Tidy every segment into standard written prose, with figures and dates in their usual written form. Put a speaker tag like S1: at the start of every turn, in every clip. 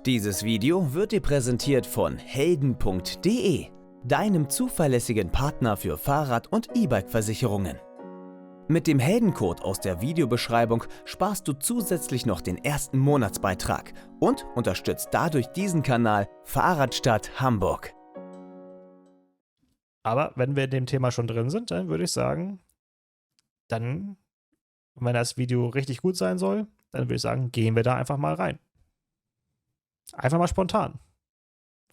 S1: Dieses Video wird dir präsentiert von helden.de, deinem zuverlässigen Partner für Fahrrad- und E-Bike-Versicherungen. Mit dem Heldencode aus der Videobeschreibung sparst du zusätzlich noch den ersten Monatsbeitrag und unterstützt dadurch diesen Kanal Fahrradstadt Hamburg.
S2: Aber wenn wir in dem Thema schon drin sind, dann würde ich sagen, wenn das Video richtig gut sein soll, dann würde ich sagen, gehen wir da einfach mal rein. Einfach mal spontan.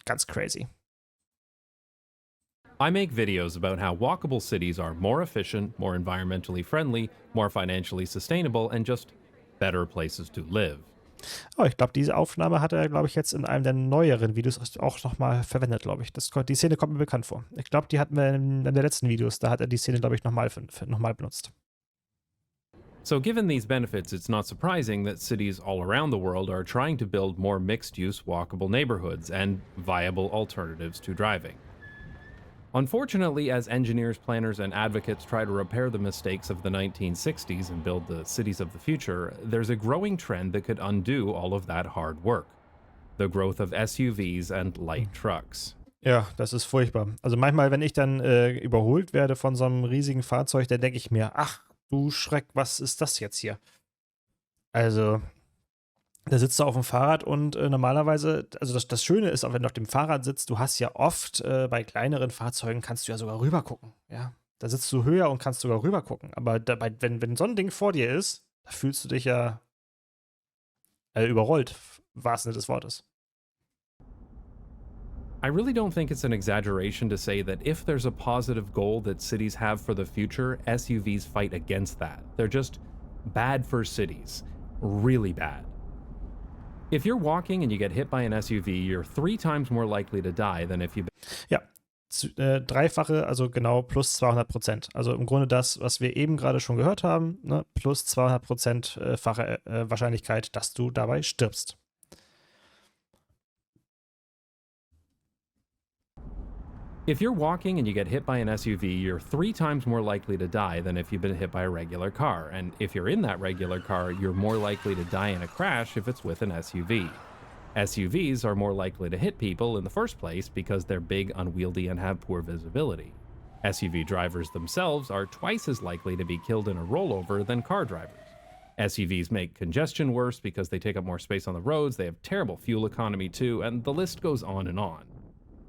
S2: Ganz crazy.
S3: I make videos about how walkable cities are more efficient, more environmentally friendly, more financially sustainable, and just better places to live.
S2: Oh, ich glaube, diese Aufnahme hat er, glaube ich, jetzt in einem der neueren Videos auch nochmal verwendet, glaube ich. Die Szene kommt mir bekannt vor. Ich glaube, die hatten wir in der letzten Videos. Da hat er die Szene, glaube ich, nochmal benutzt.
S3: So given these benefits, it's not surprising that cities all around the world are trying to build more mixed-use walkable neighborhoods and viable alternatives to driving. Unfortunately, as engineers, planners, and advocates try to repair the mistakes of the 1960s and build the cities of the future, there's a growing trend that could undo all of that hard work: the growth of SUVs and light trucks.
S2: Ja, das ist furchtbar. Also manchmal, wenn ich dann überholt werde von so einem riesigen Fahrzeug, dann denke ich mir, ach du Schreck, was ist das jetzt hier? Also, da sitzt du auf dem Fahrrad und normalerweise, also das Schöne ist, auch wenn du auf dem Fahrrad sitzt, du hast ja oft bei kleineren Fahrzeugen kannst du ja sogar rüber gucken. Ja, da sitzt du höher und kannst sogar rüber gucken. Aber wenn so ein Ding vor dir ist, da fühlst du dich ja überrollt, im wahrsten Sinne des Wortes.
S3: I really don't think it's an exaggeration to say that if there's a positive goal that cities have for the future, SUVs fight against that. They're just bad for cities. Really bad. If you're walking and you get hit by an SUV, you're 3 times more likely to die than if you've
S2: Ja, dreifache, also genau plus 200%. Also im Grunde das, was wir eben gerade schon gehört haben, ne, plus 200%-fache Wahrscheinlichkeit, dass du dabei stirbst.
S3: If you're walking and you get hit by an SUV, you're 3 times more likely to die than if you've been hit by a regular car. And if you're in that regular car, you're more likely to die in a crash if it's with an SUV. SUVs are more likely to hit people in the first place because they're big, unwieldy, and have poor visibility. SUV drivers themselves are twice as likely to be killed in a rollover than car drivers. SUVs make congestion worse because they take up more space on the roads, they have terrible fuel economy too, and the list goes on and on.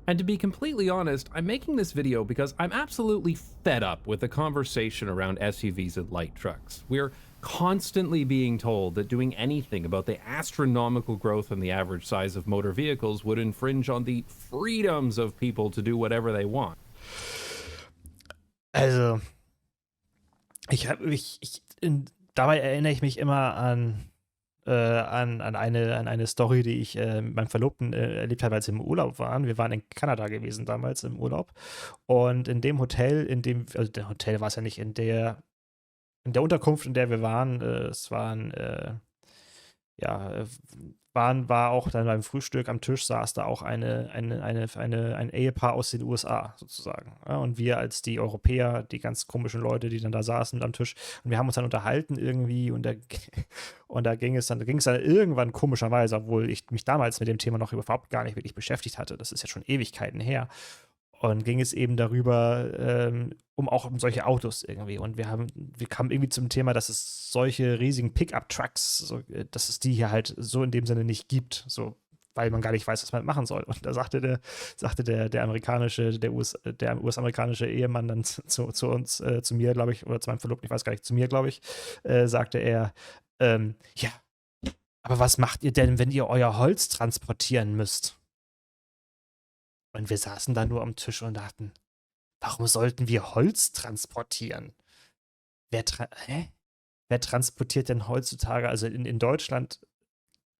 S3: And to be completely honest, I'm making this video because I'm absolutely fed up with the conversation around SUVs and light trucks. We're constantly being told that doing anything about the astronomical growth in the average size of motor vehicles would infringe on the freedoms of people to do whatever they want.
S2: Also, dabei erinnere ich mich immer an eine Story, die ich mit meinem Verlobten erlebt habe, als wir im Urlaub waren. Wir waren in Kanada gewesen damals im Urlaub. Und in dem Hotel, also der Hotel war es ja nicht, in der Unterkunft, in der wir waren, war auch dann beim Frühstück am Tisch saß da auch ein Ehepaar aus den USA sozusagen. Ja, und wir als die Europäer, die ganz komischen Leute, die dann da saßen am Tisch, und wir haben uns dann unterhalten irgendwie und da ging es dann irgendwann komischerweise, obwohl ich mich damals mit dem Thema noch überhaupt gar nicht wirklich beschäftigt hatte, das ist ja schon Ewigkeiten her, und ging es eben darüber, um solche Autos irgendwie. Und wir kamen irgendwie zum Thema, dass es solche riesigen Pickup-Trucks, dass es die hier halt so in dem Sinne nicht gibt, so, weil man gar nicht weiß, was man machen soll. Und da sagte der US-amerikanische Ehemann dann zu mir, glaube ich, oder zu meinem Verlobten, ich weiß gar nicht, zu mir, glaube ich, sagte er, ja, aber was macht ihr denn, wenn ihr euer Holz transportieren müsst? Und wir saßen da nur am Tisch und dachten, warum sollten wir Holz transportieren? Wer transportiert denn heutzutage, also in Deutschland,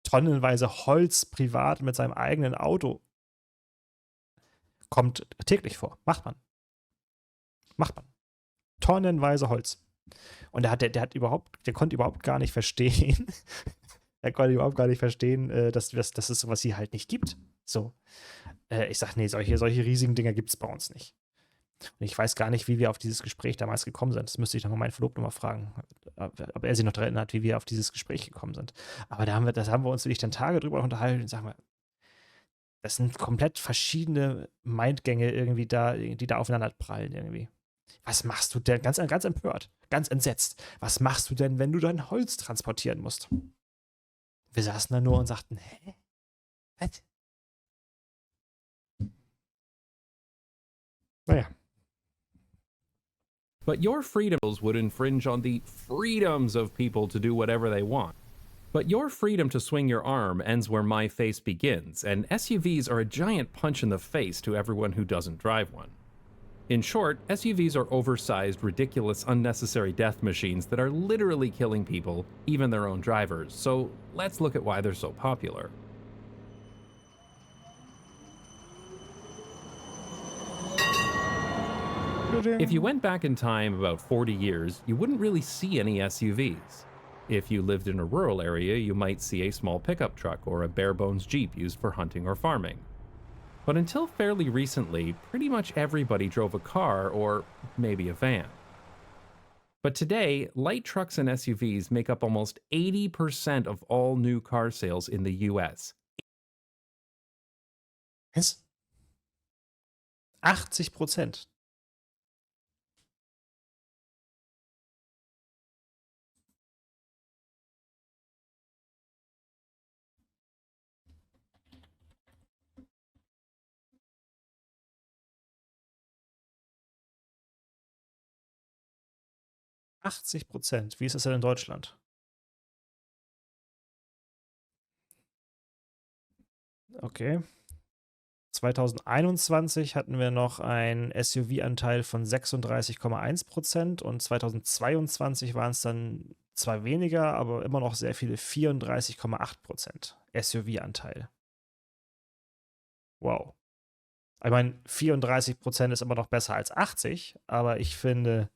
S2: tonnenweise Holz privat mit seinem eigenen Auto? Kommt täglich vor. Macht man. Tonnenweise Holz. Und der konnte überhaupt gar nicht verstehen, dass es sowas hier halt nicht gibt. So. Ich sag, nee, solche riesigen Dinger gibt es bei uns nicht. Und ich weiß gar nicht, wie wir auf dieses Gespräch damals gekommen sind. Das müsste ich noch mal meinen Verlobten mal fragen, ob er sich noch daran erinnert, wie wir auf dieses Gespräch gekommen sind. Aber das haben wir uns wirklich dann Tage drüber unterhalten und sagen wir, Das sind komplett verschiedene Mindgänge irgendwie da, die da aufeinander prallen irgendwie. Was machst du denn? Ganz empört, ganz entsetzt. Was machst du denn, wenn du dein Holz transportieren musst? Wir saßen da nur und sagten, hä? Was? Naja.
S3: But your freedoms would infringe on the freedoms of people to do whatever they want. But your freedom to swing your arm ends where my face begins, and SUVs are a giant punch in the face to everyone who doesn't drive one. In short, SUVs are oversized, ridiculous, unnecessary death machines that are literally killing people, even their own drivers. So let's look at why they're so popular. If you went back in time about 40 years, you wouldn't really see any SUVs. If you lived in a rural area, you might see a small pickup truck or a bare-bones Jeep used for hunting or farming. But until fairly recently, pretty much everybody drove a car or maybe a van. But today, light trucks and SUVs make up almost 80% of all new car sales in the US.
S2: Was? 80%. Wie ist das denn in Deutschland? Okay. 2021 hatten wir noch einen SUV-Anteil von 36,1% und 2022 waren es dann zwar weniger, aber immer noch sehr viele 34,8% SUV-Anteil. Wow. Ich meine, 34% ist immer noch besser als 80, aber ich finde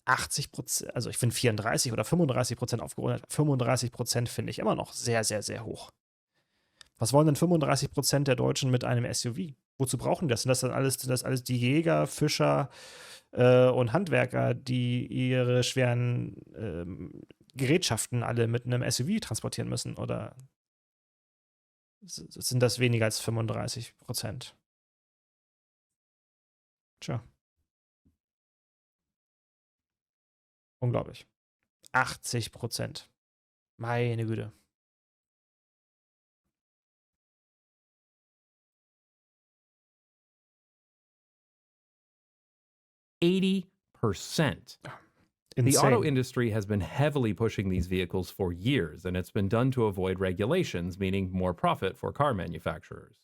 S2: 80%, also ich finde 34 oder 35% aufgerundet, 35% finde ich immer noch sehr, sehr, sehr hoch. Was wollen denn 35% der Deutschen mit einem SUV? Wozu brauchen die das? Sind das alles die Jäger, Fischer und Handwerker, die ihre schweren Gerätschaften alle mit einem SUV transportieren müssen? Oder sind das weniger als 35%? Tja. Unglaublich. 80%. Meine Güte.
S3: %80. The
S2: Insane.
S3: auto industry has been heavily pushing these vehicles for years, and it's been done to avoid regulations, meaning more profit for car manufacturers.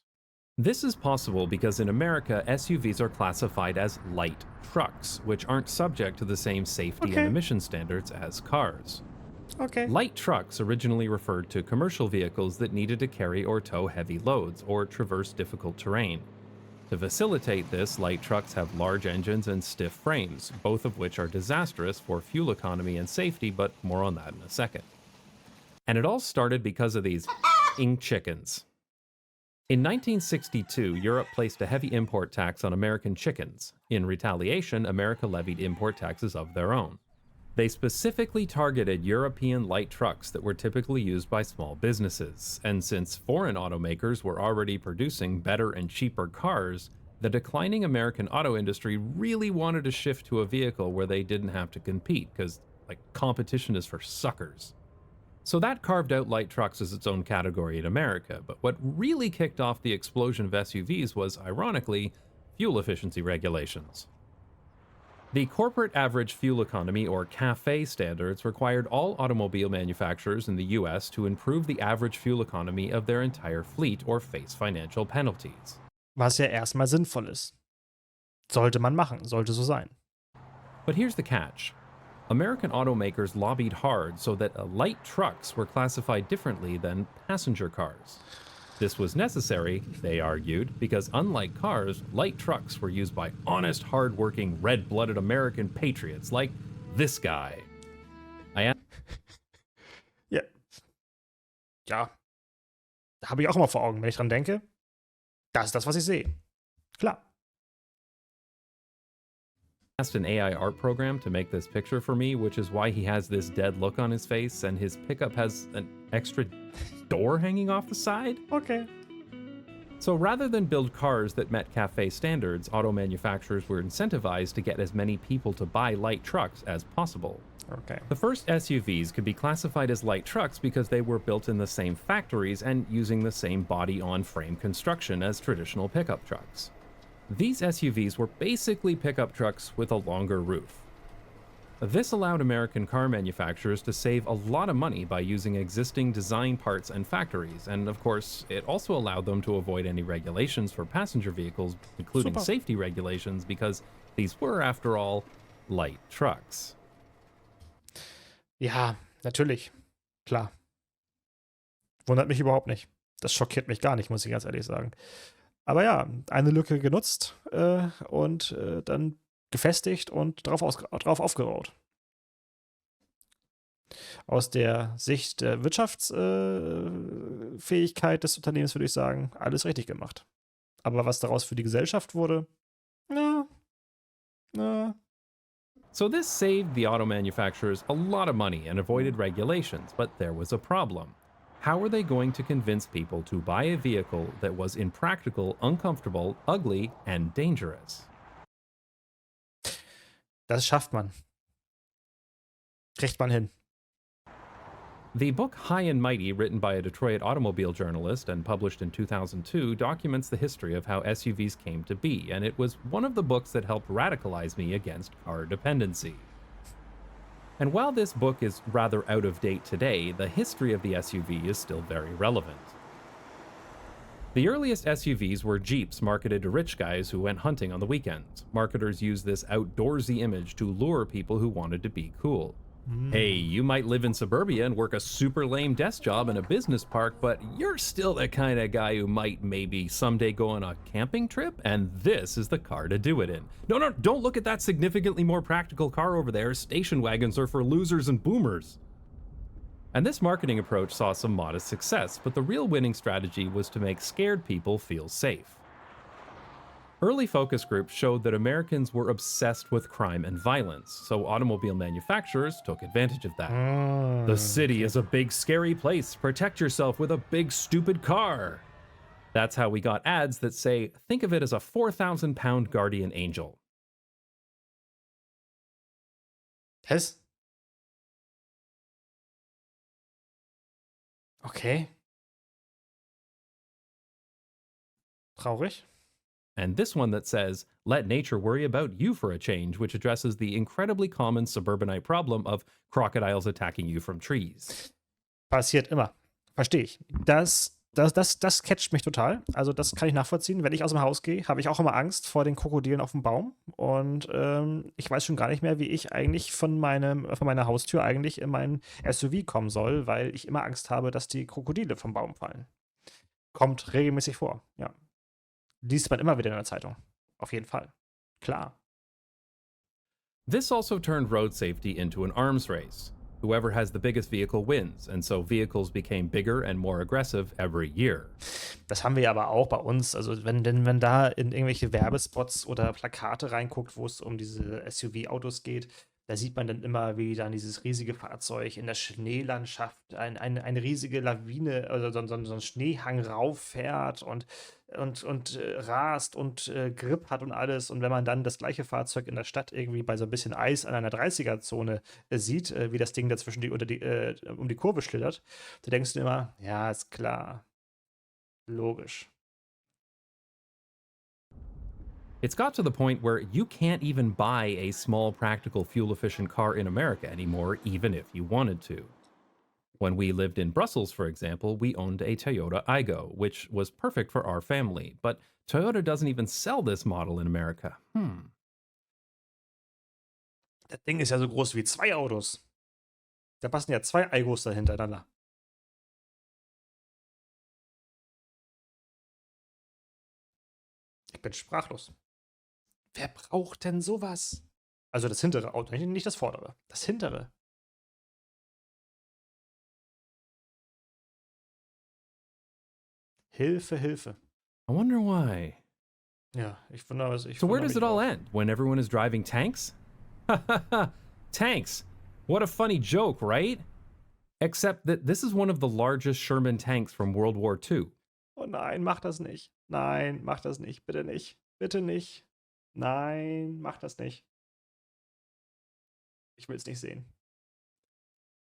S3: This is possible because in America, SUVs are classified as light trucks, which aren't subject to the same safety and emission standards as cars.
S2: Okay.
S3: Light trucks originally referred to commercial vehicles that needed to carry or tow heavy loads or traverse difficult terrain. To facilitate this, light trucks have large engines and stiff frames, both of which are disastrous for fuel economy and safety, but more on that in a second. And it all started because of these f***ing chickens. In 1962, Europe placed a heavy import tax on American chickens. In retaliation, America levied import taxes of their own. They specifically targeted European light trucks that were typically used by small businesses, and since foreign automakers were already producing better and cheaper cars, the declining American auto industry really wanted to shift to a vehicle where they didn't have to compete, because, competition is for suckers. So that carved out light trucks as its own category in America, but what really kicked off the explosion of SUVs was, ironically, fuel efficiency regulations. The corporate average fuel economy, or CAFE standards, required all automobile manufacturers in the US to improve the average fuel economy of their entire fleet or face financial penalties.
S2: Was ja erstmal sinnvoll ist. Sollte man machen, sollte so sein.
S3: But here's the catch. American automakers lobbied hard so that light trucks were classified differently than passenger cars. This was necessary, they argued, because unlike cars, light trucks were used by honest, hard-working, red-blooded American patriots like this guy.
S2: Ja. Ja. Habe ich auch immer vor Augen, wenn ich dran denke. Das ist das, was ich sehe. Klar.
S3: Asked an AI art program to make this picture for me, which is why he has this dead look on his face and his pickup has an extra door hanging off the side.
S2: Okay.
S3: So rather than build cars that met CAFE standards, auto manufacturers were incentivized to get as many people to buy light trucks as possible.
S2: Okay.
S3: The first SUVs could be classified as light trucks because they were built in the same factories and using the same body-on-frame construction as traditional pickup trucks. These SUVs were basically pickup trucks with a longer roof. This allowed American car manufacturers to save a lot of money by using existing design parts and factories, and of course, it also allowed them to avoid any regulations for passenger vehicles, including
S2: Super.
S3: safety regulations, because these were, after all, light trucks.
S2: Ja, natürlich. Klar. Wundert mich überhaupt nicht. Das schockiert mich gar nicht, muss ich ganz ehrlich sagen. Aber ja, eine Lücke genutzt und dann gefestigt und drauf aufgebaut. Aus der Sicht der Wirtschaftsfähigkeit des Unternehmens würde ich sagen, alles richtig gemacht. Aber was daraus für die Gesellschaft wurde, na.
S3: So this saved the auto manufacturers a lot of money and avoided regulations, but there was a problem. How were they going to convince people to buy a vehicle that was impractical, uncomfortable, ugly, and dangerous?
S2: Das schafft man. Kriegt man hin.
S3: The book High and Mighty, written by a Detroit automobile journalist and published in 2002, documents the history of how SUVs came to be, and it was one of the books that helped radicalize me against car dependency. And while this book is rather out of date today, the history of the SUV is still very relevant. The earliest SUVs were Jeeps marketed to rich guys who went hunting on the weekends. Marketers used this outdoorsy image to lure people who wanted to be cool. Hey, you might live in suburbia and work a super lame desk job in a business park, but you're still the kind of guy who might maybe someday go on a camping trip, and this is the car to do it in. No, don't look at that significantly more practical car over there. Station wagons are for losers and boomers. And this marketing approach saw some modest success, but the real winning strategy was to make scared people feel safe. Early focus groups showed that Americans were obsessed with crime and violence, so automobile manufacturers took advantage of that. The city is a big, scary place. Protect yourself with a big, stupid car. That's how we got ads that say, think of it as a 4,000-pound guardian angel.
S2: Was? Okay. Traurig.
S3: And this one that says, let nature worry about you for a change, which addresses the incredibly common suburbanite problem of crocodiles attacking you from trees.
S2: Passiert immer. Verstehe ich. Das catcht mich total. Also das kann ich nachvollziehen. Wenn ich aus dem Haus gehe, habe ich auch immer Angst vor den Krokodilen auf dem Baum. Und ich weiß schon gar nicht mehr, wie ich eigentlich von meiner Haustür eigentlich in mein SUV kommen soll, weil ich immer Angst habe, dass die Krokodile vom Baum fallen. Kommt regelmäßig vor, ja. Liest man immer wieder in der Zeitung. Auf jeden Fall. Klar.
S3: This also turned road safety into an arms race. Whoever has the biggest vehicle wins, and so vehicles became bigger and more aggressive every year.
S2: Das haben wir ja aber auch bei uns. Also wenn da in irgendwelche Werbespots oder Plakate reinguckt, wo es um diese SUV-Autos geht, da sieht man dann immer, wie dann dieses riesige Fahrzeug in der Schneelandschaft eine riesige Lawine, also so ein Schneehang rauffährt und rast und Grip hat und alles. Und wenn man dann das gleiche Fahrzeug in der Stadt irgendwie bei so ein bisschen Eis an einer 30er-Zone sieht, wie das Ding dazwischen um die Kurve schlittert, da denkst du immer, ja, ist klar. Logisch.
S3: It's got to the point where you can't even buy a small, practical, fuel-efficient car in America anymore, even if you wanted to. When we lived in Brussels, for example, we owned a Toyota Aygo, which was perfect for our family, but Toyota doesn't even sell this model in America.
S2: Das Ding ist ja so groß wie 2 Autos. Da passen ja 2 Aygos da hintereinander. Ich bin sprachlos. Wer braucht denn sowas? Also das hintere Auto, nicht das vordere. Das hintere. Hilfe, Hilfe.
S3: I wonder why.
S2: Ja, ich wundere was.
S3: So where does it all end? When everyone is driving tanks? Tanks! What a funny joke, right? Except that this is one of the largest Sherman tanks from World War II.
S2: Oh nein, mach das nicht. Nein, mach das nicht. Bitte nicht. Bitte nicht. Nein, mach das nicht. Ich will es nicht sehen.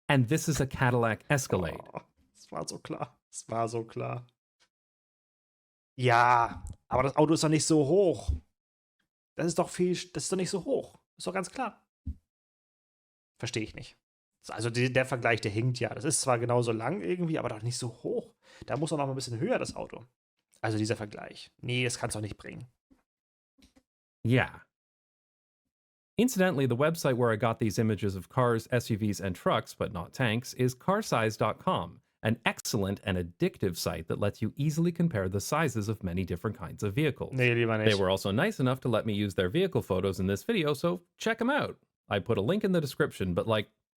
S3: And this is a Cadillac Escalade.
S2: Oh, es war so klar. Es war so klar. Ja, aber das Auto ist doch nicht so hoch. Das ist doch nicht so hoch. Ist doch ganz klar. Verstehe ich nicht. Also der Vergleich, der hinkt ja. Das ist zwar genauso lang irgendwie, aber doch nicht so hoch. Da muss doch noch mal ein bisschen höher, das Auto. Also dieser Vergleich. Nee, das kannst du doch nicht bringen.
S3: Yeah. Incidentally, the website where I got these images of cars, SUVs, and trucks, but not tanks, is carsize.com, an excellent and addictive site that lets you easily compare the sizes of many different kinds of vehicles.
S2: Nee, lieber nicht.
S3: They were also nice enough to let me use their vehicle photos in this video, so check them out. I put a link in the description, but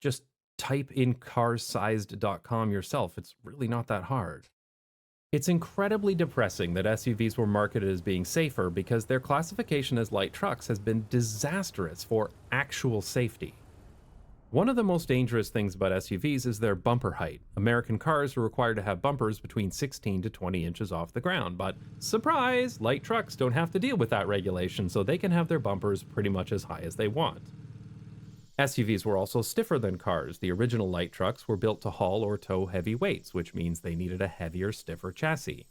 S3: just type in carsized.com yourself. It's really not that hard. It's incredibly depressing that SUVs were marketed as being safer because their classification as light trucks has been disastrous for actual safety. One of the most dangerous things about SUVs is their bumper height. American cars are required to have bumpers between 16 to 20 inches off the ground, but surprise, light trucks don't have to deal with that regulation, so they can have their bumpers pretty much as high as they want. SUVs were also stiffer than cars. The original light trucks were built to haul or tow heavy weights, which means they needed a heavier, stiffer chassis.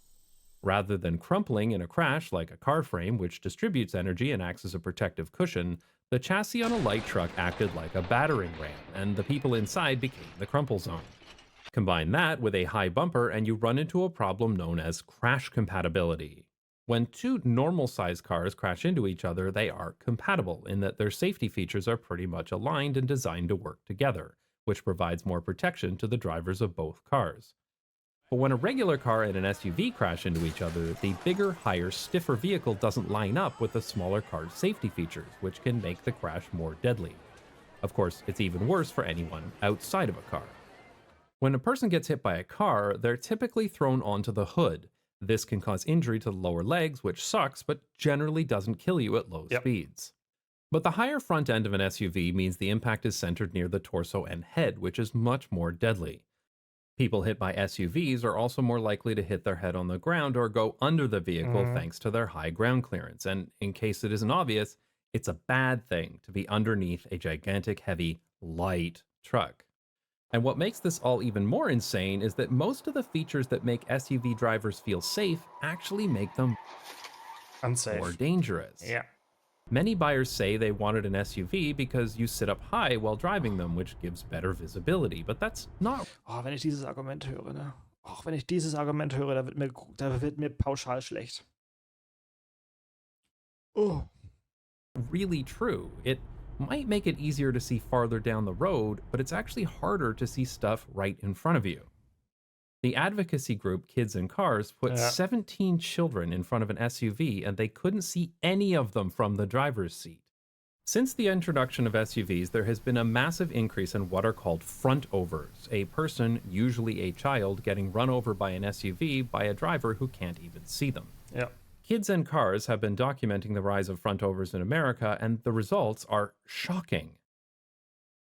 S3: Rather than crumpling in a crash like a car frame, which distributes energy and acts as a protective cushion, the chassis on a light truck acted like a battering ram, and the people inside became the crumple zone. Combine that with a high bumper, and you run into a problem known as crash compatibility. When two normal-sized cars crash into each other, they are compatible in that their safety features are pretty much aligned and designed to work together, which provides more protection to the drivers of both cars. But when a regular car and an SUV crash into each other, the bigger, higher, stiffer vehicle doesn't line up with the smaller car's safety features, which can make the crash more deadly. Of course, it's even worse for anyone outside of a car. When a person gets hit by a car, they're typically thrown onto the hood. This can cause injury to the lower legs, which sucks, but generally doesn't kill you at low speeds. But the higher front end of an SUV means the impact is centered near the torso and head, which is much more deadly. People hit by SUVs are also more likely to hit their head on the ground or go under the vehicle thanks to their high ground clearance. And in case it isn't obvious, it's a bad thing to be underneath a gigantic, heavy, light truck. And what makes this all even more insane is that most of the features that make SUV drivers feel safe actually make them
S2: Unsafe.
S3: more dangerous.
S2: Ja.
S3: Many buyers say they wanted an SUV because you sit up high while driving them, which gives better visibility, but that's not
S2: Oh, wenn ich dieses Argument höre, ne? Auch wenn ich dieses Argument höre, da wird mir pauschal schlecht. Oh.
S3: really true. It might make it easier to see farther down the road, but it's actually harder to see stuff right in front of you. The advocacy group Kids and Cars put 17 children in front of an SUV and they couldn't see any of them from the driver's seat. Since the introduction of SUVs, there has been a massive increase in what are called front overs, a person, usually a child, getting run over by an SUV by a driver who can't even see them.
S2: Ja.
S3: Kids and Cars have been documenting the rise of front overs in America, and the results are shocking.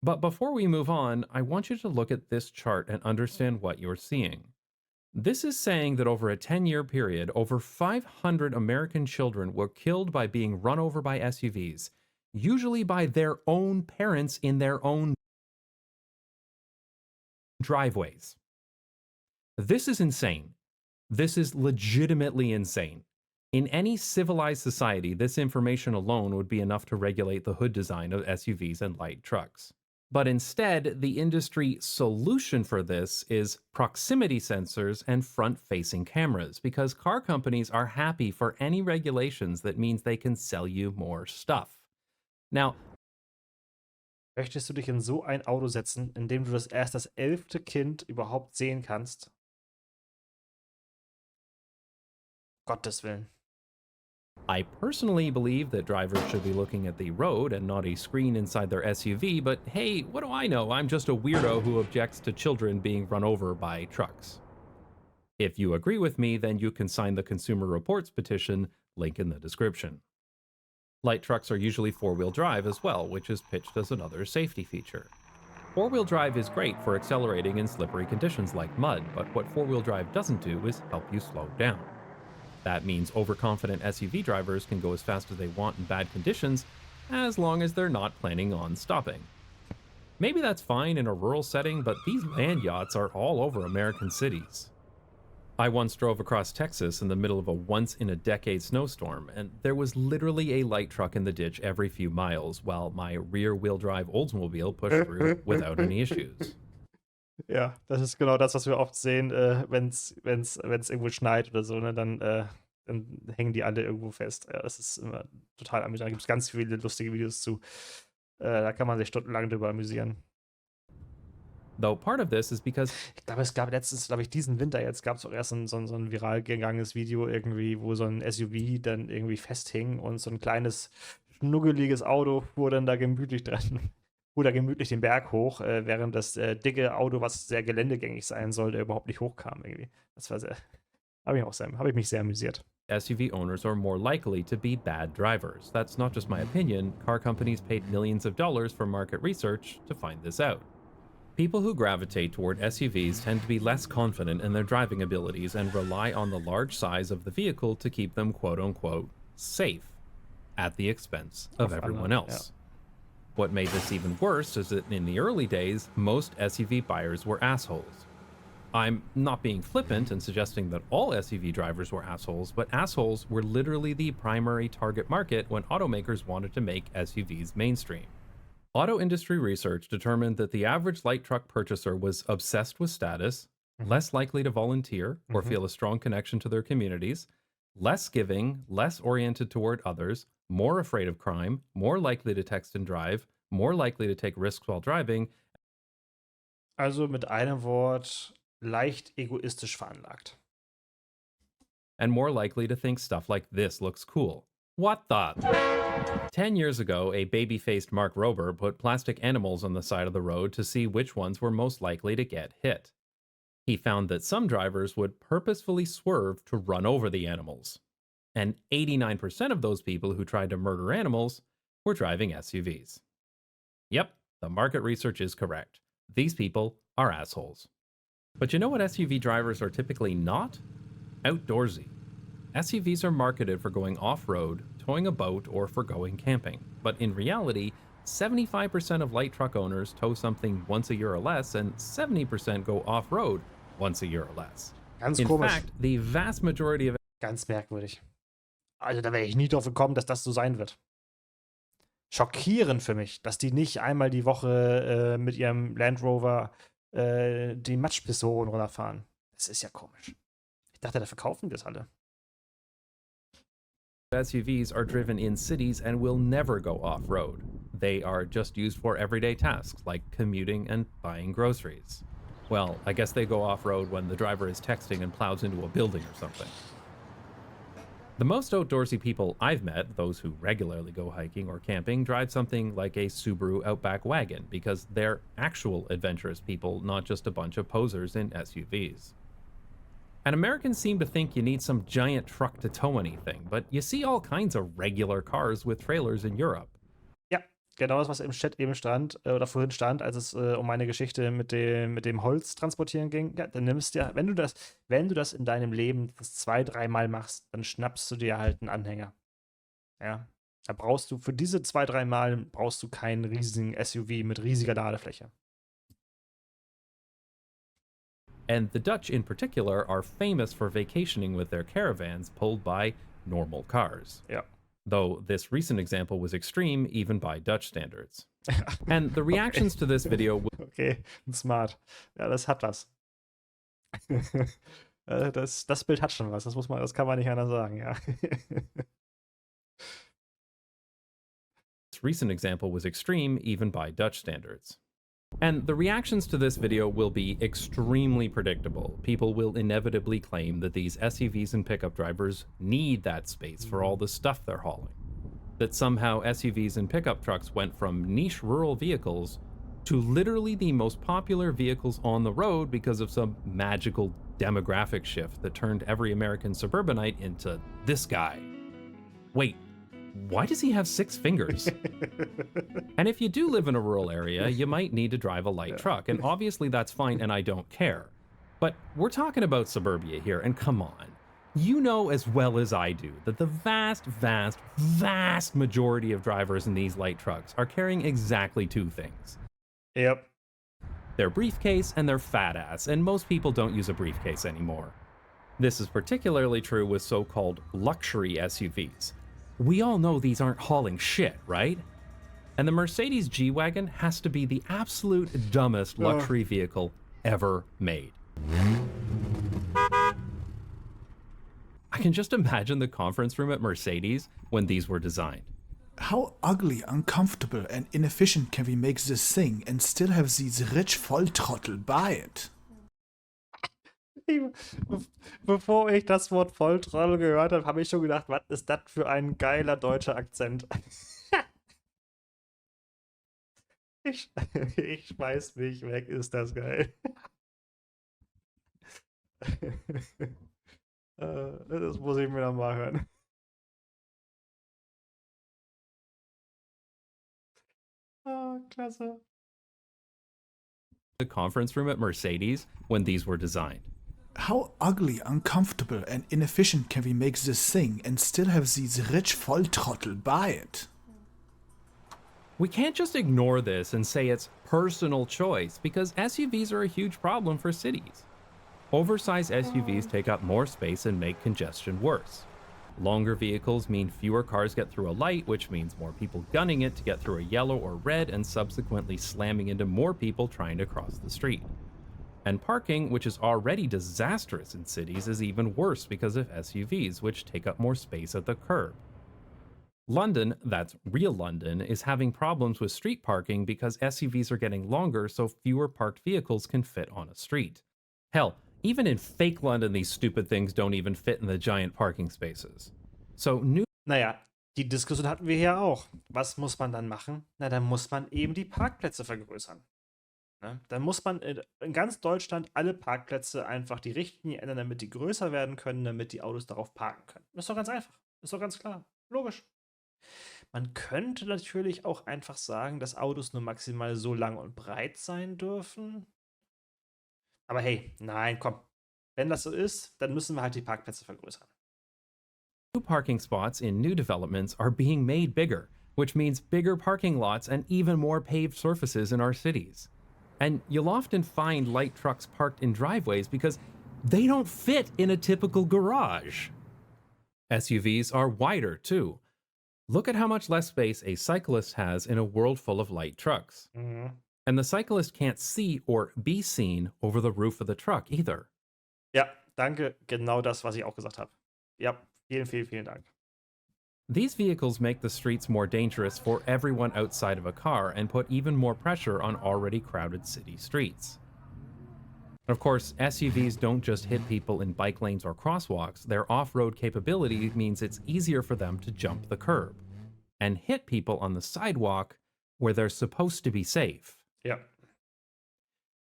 S3: But before we move on, I want you to look at this chart and understand what you're seeing. This is saying that over a 10-year period, over 500 American children were killed by being run over by SUVs, usually by their own parents in their own driveways. This is insane. This is legitimately insane. In any civilized society, this information alone would be enough to regulate the hood design of SUVs and light trucks. But instead, the industry solution for this is proximity sensors and front-facing cameras, because car companies are happy for any regulations that means they can sell you more stuff. Now,
S2: Möchtest du dich in so ein Auto setzen, in dem du das 11. Kind überhaupt sehen kannst? Gottes Willen.
S3: I personally believe that drivers should be looking at the road and not a screen inside their SUV, but hey, what do I know? I'm just a weirdo who objects to children being run over by trucks. If you agree with me, then you can sign the Consumer Reports petition, link in the description. Light trucks are usually four-wheel drive as well, which is pitched as another safety feature. Four-wheel drive is great for accelerating in slippery conditions like mud, but what four-wheel drive doesn't do is help you slow down. That means overconfident SUV drivers can go as fast as they want in bad conditions, as long as they're not planning on stopping. Maybe that's fine in a rural setting, but these land yachts are all over American cities. I once drove across Texas in the middle of a once-in-a-decade snowstorm, and there was literally a light truck in the ditch every few miles, while my rear-wheel drive Oldsmobile pushed through without any issues.
S2: Ja, das ist genau das, was wir oft sehen, wenn's irgendwo schneit oder so, ne, dann hängen die alle irgendwo fest. Ja, das ist immer total amüsant. Da gibt es ganz viele lustige Videos zu. Da kann man sich stundenlang drüber amüsieren.
S3: Though part of this is because
S2: Ich glaube, es gab letztens, diesen Winter jetzt, gab es auch erst so ein viral gegangenes Video irgendwie, wo so ein SUV dann irgendwie festhing und so ein kleines, schnuggeliges Auto fuhr dann da gemütlich den Berg hoch, während das dicke Auto, was sehr geländegängig sein sollte, überhaupt nicht hochkam irgendwie. Das war habe ich mich sehr amüsiert.
S3: SUV owners are more likely to be bad drivers. That's not just my opinion. Car companies paid millions of dollars for market research to find this out. People who gravitate toward SUVs tend to be less confident in their driving abilities and rely on the large size of the vehicle to keep them quote-unquote safe at the expense of everyone else. Yeah. What made this even worse is that in the early days, most SUV buyers were assholes. I'm not being flippant and suggesting that all SUV drivers were assholes, but assholes were literally the primary target market when automakers wanted to make SUVs mainstream. Auto industry research determined that the average light truck purchaser was obsessed with status, less likely to volunteer or feel a strong connection to their communities, less giving, less oriented toward others, more afraid of crime, more likely to text and drive, more likely to take risks while driving.
S2: Also mit einem Wort, leicht egoistisch veranlagt.
S3: And more likely to think stuff like this looks cool. What the? 10 years ago, a baby-faced Mark Rober put plastic animals on the side of the road to see which ones were most likely to get hit. He found that some drivers would purposefully swerve to run over the animals. And 89% of those people who tried to murder animals were driving SUVs. Yep, the market research is correct. These people are assholes. But you know what SUV drivers are typically not? Outdoorsy. SUVs are marketed for going off-road, towing a boat, or for going camping. But in reality, 75% of light truck owners tow something once a year or less, and 70% go off-road once a year or less.
S2: Ganz
S3: in
S2: komisch.
S3: fact, the vast majority of
S2: Ganz merkwürdig. Also da wäre ich nie drauf gekommen, dass das so sein wird. Schockierend für mich, dass die nicht einmal die Woche mit ihrem Land Rover die Matschpistolen runterfahren. Das ist ja komisch. Ich dachte, da verkaufen die das alle.
S3: SUVs are driven in cities and will never go off-road. They are just used for everyday tasks like commuting and buying groceries. Well, I guess they go off-road when the driver is texting and plows into a building or something. The most outdoorsy people I've met, those who regularly go hiking or camping, drive something like a Subaru Outback wagon because they're actual adventurous people, not just a bunch of posers in SUVs. And Americans seem to think you need some giant truck to tow anything, but you see all kinds of regular cars with trailers in Europe.
S2: Ja, genau das, was im Chat eben stand, oder vorhin stand, als es um meine Geschichte mit dem Holz transportieren ging. Ja, dann nimmst du, wenn du das in deinem Leben das 2-3 Mal machst, dann schnappst du dir halt einen Anhänger. Ja, da brauchst du, für diese 2-3 Mal brauchst du keinen riesigen SUV mit riesiger Ladefläche.
S3: And the Dutch in particular are famous for vacationing with their caravans pulled by normal cars.
S2: Ja.
S3: Though this recent example was extreme even by Dutch standards. And the reactions to this video
S2: Okay, smart. Ja, das hat was. Das Bild hat schon was, das kann man nicht anders sagen, ja.
S3: This recent example was extreme even by Dutch standards. And the reactions to this video will be extremely predictable. People will inevitably claim that these SUVs and pickup drivers need that space for all the stuff they're hauling. That somehow SUVs and pickup trucks went from niche rural vehicles to literally the most popular vehicles on the road because of some magical demographic shift that turned every American suburbanite into this guy. Wait, why does he have 6 fingers? And if you do live in a rural area, you might need to drive a light truck, and obviously that's fine and I don't care. But we're talking about suburbia here, and come on. You know as well as I do that the vast, vast, vast majority of drivers in these light trucks are carrying exactly 2 things.
S2: Yep.
S3: Their briefcase and their fat ass, and most people don't use a briefcase anymore. This is particularly true with so-called luxury SUVs. We all know these aren't hauling shit, right? And the Mercedes G-Wagon has to be the absolute dumbest luxury vehicle ever made. I can just imagine the conference room at Mercedes when these were designed.
S4: How ugly, uncomfortable and inefficient can we make this thing and still have these rich Volltrottel buy it?
S2: Bevor ich das Wort Volltrottel gehört habe, habe ich schon gedacht, was ist das für ein geiler deutscher Akzent? Ich schmeiß mich weg, ist das geil. Das muss ich mir dann mal hören. Klasse.
S3: The conference room at Mercedes when these were designed.
S4: How ugly, uncomfortable and inefficient can we make this thing and still have these rich Volltrottel buy it?
S3: We can't just ignore this and say it's personal choice, because SUVs are a huge problem for cities. Oversized SUVs take up more space and make congestion worse. Longer vehicles mean fewer cars get through a light, which means more people gunning it to get through a yellow or red and subsequently slamming into more people trying to cross the street. And parking, which is already disastrous in cities, is even worse because of SUVs, which take up more space at the curb. London, that's real London, is having problems with street parking because SUVs are getting longer so fewer parked vehicles can fit on a street. Hell, even in fake London, these stupid things don't even fit in the giant parking spaces. So new.
S2: Naja, die Diskussion hatten wir hier auch. Was muss man dann machen? Na, dann muss man eben die Parkplätze vergrößern. Ne? Dann muss man in ganz Deutschland alle Parkplätze einfach die Richtlinie ändern, damit die größer werden können, damit die Autos darauf parken können. Das ist doch ganz einfach. Das ist doch ganz klar. Logisch. Man könnte natürlich auch einfach sagen, dass Autos nur maximal so lang und breit sein dürfen. Aber hey, nein, komm. Wenn das so ist, dann müssen wir halt die Parkplätze vergrößern.
S3: New parking spots in new developments are being made bigger, which means bigger parking lots and even more paved surfaces in our cities. And you'll often find light trucks parked in driveways because they don't fit in a typical garage. SUVs are wider too. Look at how much less space a cyclist has in a world full of light trucks.
S2: Mhm.
S3: And the cyclist can't see or be seen over the roof of the truck either.
S2: Ja, danke. Genau das, was ich auch gesagt habe. Ja, vielen, vielen, vielen Dank.
S3: These vehicles make the streets more dangerous for everyone outside of a car and put even more pressure on already crowded city streets. Of course, SUVs don't just hit people in bike lanes or crosswalks. Their off-road capability means it's easier for them to jump the curb and hit people on the sidewalk where they're supposed to be safe.
S2: Ja.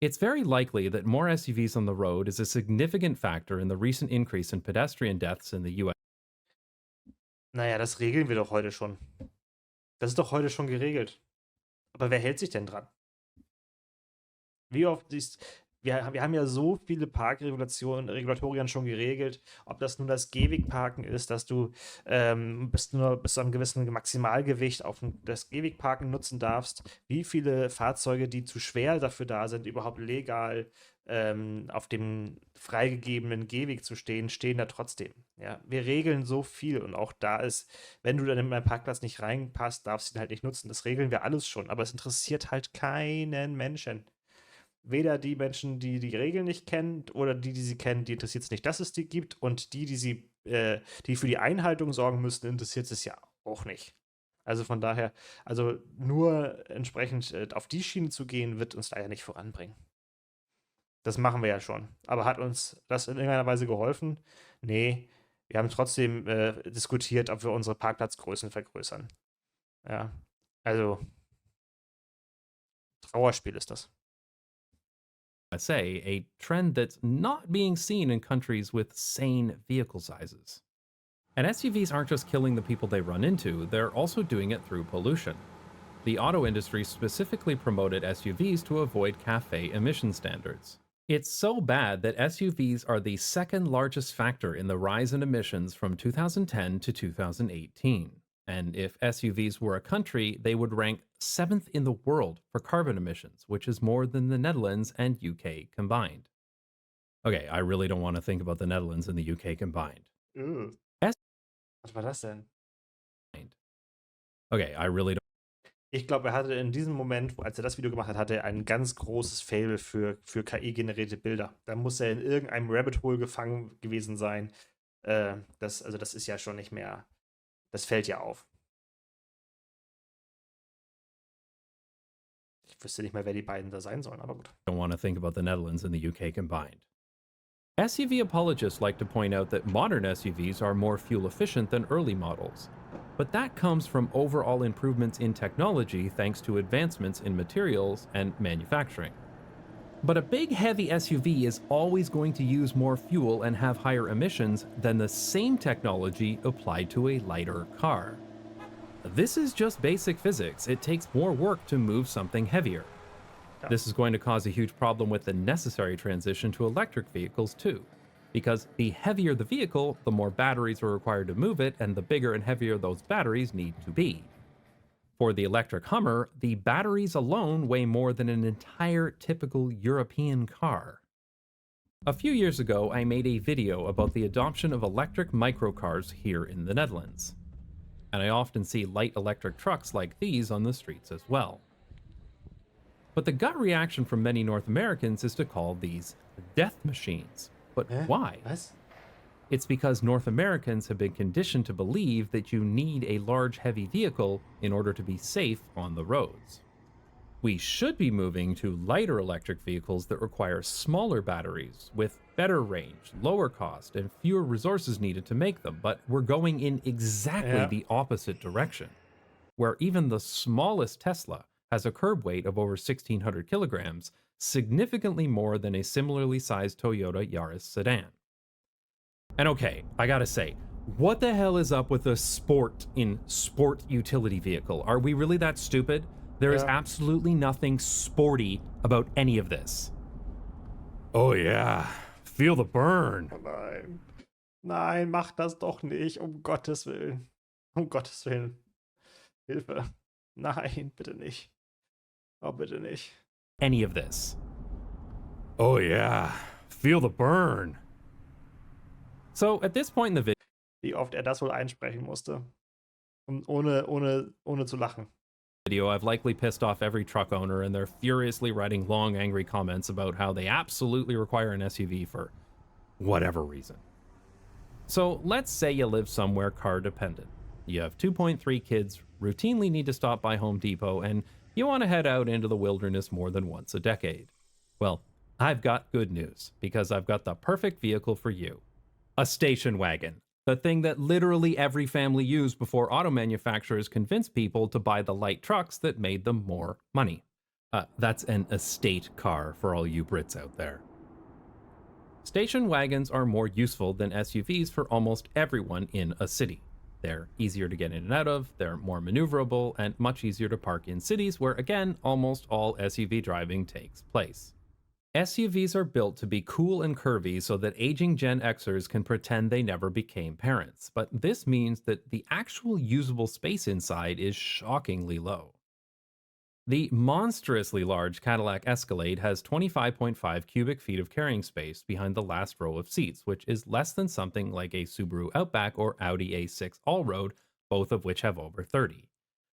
S3: It's very likely that more SUVs on the road is a significant factor in the recent increase in pedestrian deaths in the US.
S2: Naja, das regeln wir doch heute schon. Das ist doch heute schon geregelt. Aber wer hält sich denn dran? Wie oft ist. Wir haben ja so viele Regulatorien schon geregelt, ob das nun das Gehwegparken ist, dass du bis zu einem gewissen Maximalgewicht auf das Gehwegparken nutzen darfst, wie viele Fahrzeuge, die zu schwer dafür da sind, überhaupt legal auf dem freigegebenen Gehweg zu stehen, stehen da trotzdem. Ja? Wir regeln so viel und auch da ist, wenn du dann in meinen Parkplatz nicht reinpasst, darfst du ihn halt nicht nutzen. Das regeln wir alles schon, aber es interessiert halt keinen Menschen. Weder die Menschen, die die Regeln nicht kennen, oder die sie kennen, die interessiert es nicht, dass es die gibt. Und die für die Einhaltung sorgen müssen, interessiert es ja auch nicht. Also von daher, also nur entsprechend auf die Schiene zu gehen, wird uns leider nicht voranbringen. Das machen wir ja schon. Aber hat uns das in irgendeiner Weise geholfen? Nee, wir haben trotzdem diskutiert, ob wir unsere Parkplatzgrößen vergrößern. Ja, also Trauerspiel ist das.
S3: USA, a trend that's not being seen in countries with sane vehicle sizes. And SUVs aren't just killing the people they run into, they're also doing it through pollution. The auto industry specifically promoted SUVs to avoid CAFE emission standards. It's so bad that SUVs are the second largest factor in the rise in emissions from 2010 to 2018. And if SUVs were a country, they would rank 7th in the world for carbon emissions, which is more than the Netherlands and UK combined. Okay, I really don't want to think about the Netherlands and the UK combined.
S2: Was war das denn?
S3: Okay, I really don't.
S2: Ich glaube, er hatte in diesem Moment, als er das Video gemacht hat, hatte er ein ganz großes Fail für KI-generierte Bilder. Da muss er in irgendeinem Rabbit Hole gefangen gewesen sein. Das ist ja schon nicht mehr, das fällt ja auf. Ich wüsste nicht mehr, wer die beiden da sein sollen, aber gut.
S3: Don't want to think about the Netherlands and the UK combined. SUV apologists like to point out that modern SUVs are more fuel efficient than early models. But that comes from overall improvements in technology thanks to advancements in materials and manufacturing. But a big heavy SUV is always going to use more fuel and have higher emissions than the same technology applied to a lighter car. This is just basic physics. It takes more work to move something heavier. This is going to cause a huge problem with the necessary transition to electric vehicles too. Because the heavier the vehicle, the more batteries are required to move it, and the bigger and heavier those batteries need to be. For the electric Hummer, the batteries alone weigh more than an entire typical European car. A few years ago, I made a video about the adoption of electric microcars here in the Netherlands. And I often see light electric trucks like these on the streets as well. But the gut reaction from many North Americans is to call these death machines. But why?
S2: Was?
S3: It's because North Americans have been conditioned to believe that you need a large, heavy vehicle in order to be safe on the roads. We should be moving to lighter electric vehicles that require smaller batteries with better range, lower cost, and fewer resources needed to make them, but we're going in exactly the opposite direction, where even the smallest Tesla has a curb weight of over 1,600 kilograms, significantly more than a similarly sized Toyota Yaris sedan. And okay, I gotta say, what the hell is up with the sport in sport utility vehicle? Are we really that stupid? There is absolutely nothing sporty about any of this. Oh yeah, feel the burn.
S2: Nein. Nein, mach das doch nicht, um Gottes Willen. Um Gottes Willen. Hilfe. Nein, bitte nicht. Oh, bitte nicht.
S3: Any of this. Oh yeah, feel the burn. So at this point in the video,
S2: Wie oft er das wohl einsprechen musste. Und ohne zu lachen.
S3: I've likely pissed off every truck owner, and they're furiously writing long, angry comments about how they absolutely require an SUV for whatever reason. So let's say you live somewhere car dependent. You have 2.3 kids, routinely need to stop by Home Depot, and you want to head out into the wilderness more than once a decade. Well, I've got good news, because I've got the perfect vehicle for you. A station wagon. The thing that literally every family used before auto manufacturers convinced people to buy the light trucks that made them more money. That's an estate car for all you Brits out there. Station wagons are more useful than SUVs for almost everyone in a city. They're easier to get in and out of, they're more maneuverable, and much easier to park in cities where, again, almost all SUV driving takes place. SUVs are built to be cool and curvy so that aging Gen Xers can pretend they never became parents, but this means that the actual usable space inside is shockingly low. The monstrously large Cadillac Escalade has 25.5 cubic feet of carrying space behind the last row of seats, which is less than something like a Subaru Outback or Audi A6 Allroad, both of which have over 30.